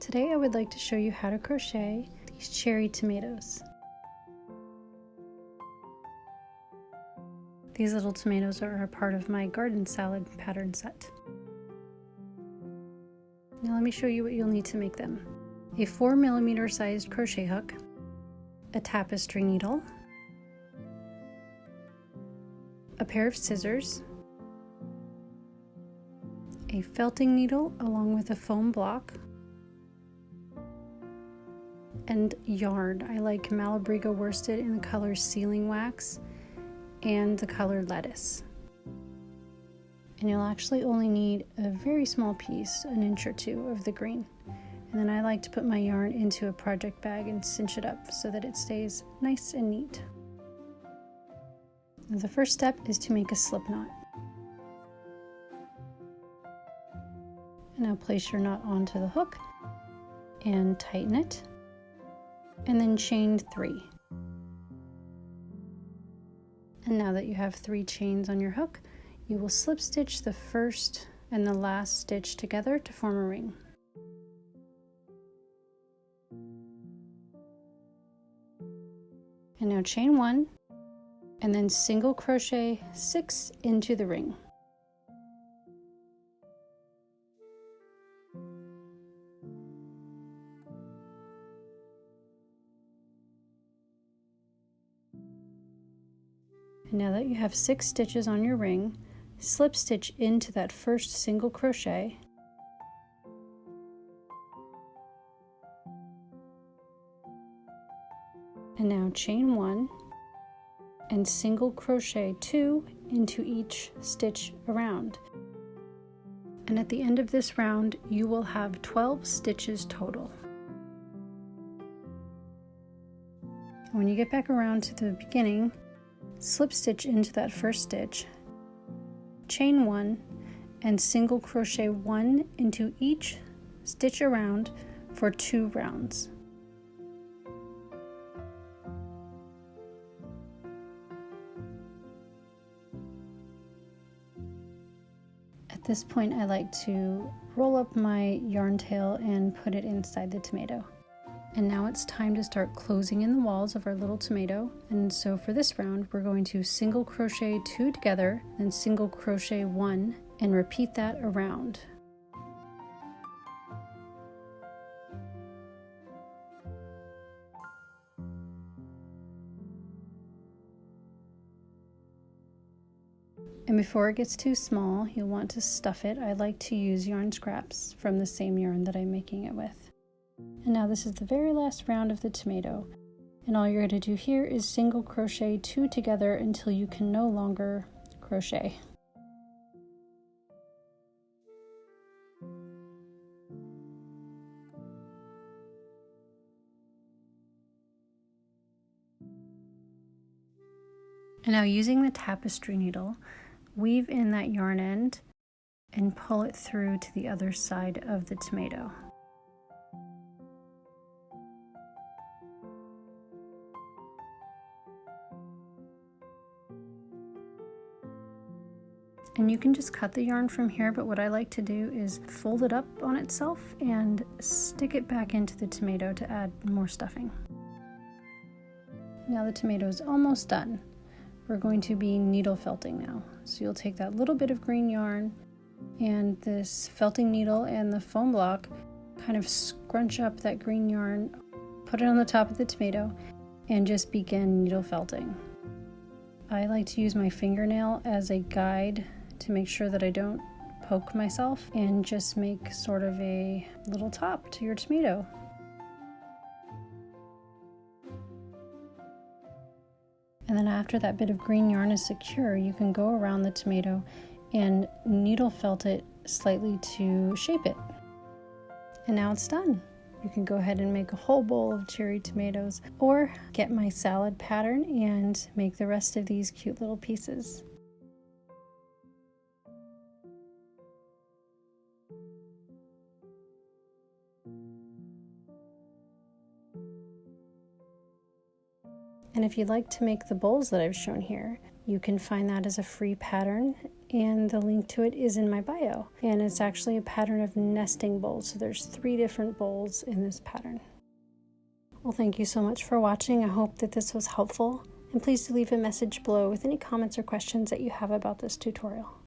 Today I would like to show you how to crochet these cherry tomatoes. These little tomatoes are a part of my garden salad pattern set. Now let me show you what you'll need to make them. A 4mm sized crochet hook, a tapestry needle, a pair of scissors, a felting needle along with a foam block, and yarn. I like Malabrigo Worsted in the colors Sealing Wax and the color Lettuce. And you'll actually only need a very small piece, an inch or two of the green. And then I like to put my yarn into a project bag and cinch it up so that it stays nice and neat. Now the first step is to make a slip knot. And now place your knot onto the hook and tighten it, and then chain 3. And now that you have 3 chains on your hook, you will slip stitch the first and the last stitch together to form a ring. And now chain 1 and then single crochet 6 into the ring. And now that you have 6 stitches on your ring, slip stitch into that first single crochet, and now chain 1 and single crochet 2 into each stitch around. And at the end of this round you will have 12 stitches total. When you get back around to the beginning, slip stitch into that first stitch, chain 1 and single crochet 1 into each stitch around for 2 rounds. At this point I like to roll up my yarn tail and put it inside the tomato. And now it's time to start closing in the walls of our little tomato. And so for this round, we're going to single crochet 2 together, then single crochet 1, and repeat that around. And before it gets too small, you'll want to stuff it. I like to use yarn scraps from the same yarn that I'm making it with. And now this is the very last round of the tomato, and all you're going to do here is single crochet 2 together until you can no longer crochet. And now using the tapestry needle, weave in that yarn end and pull it through to the other side of the tomato. And you can just cut the yarn from here, but what I like to do is fold it up on itself and stick it back into the tomato to add more stuffing. Now the tomato is almost done. We're going to be needle felting now. So you'll take that little bit of green yarn and this felting needle and the foam block, kind of scrunch up that green yarn, put it on the top of the tomato, and just begin needle felting. I like to use my fingernail as a guide to make sure that I don't poke myself, and just make sort of a little top to your tomato. And then after that bit of green yarn is secure, you can go around the tomato and needle felt it slightly to shape it. And now it's done. You can go ahead and make a whole bowl of cherry tomatoes, or get my salad pattern and make the rest of these cute little pieces. And if you'd like to make the bowls that I've shown here, you can find that as a free pattern and the link to it is in my bio. And it's actually a pattern of nesting bowls, so there's 3 different bowls in this pattern. Well, thank you so much for watching. I hope that this was helpful, and please do leave a message below with any comments or questions that you have about this tutorial.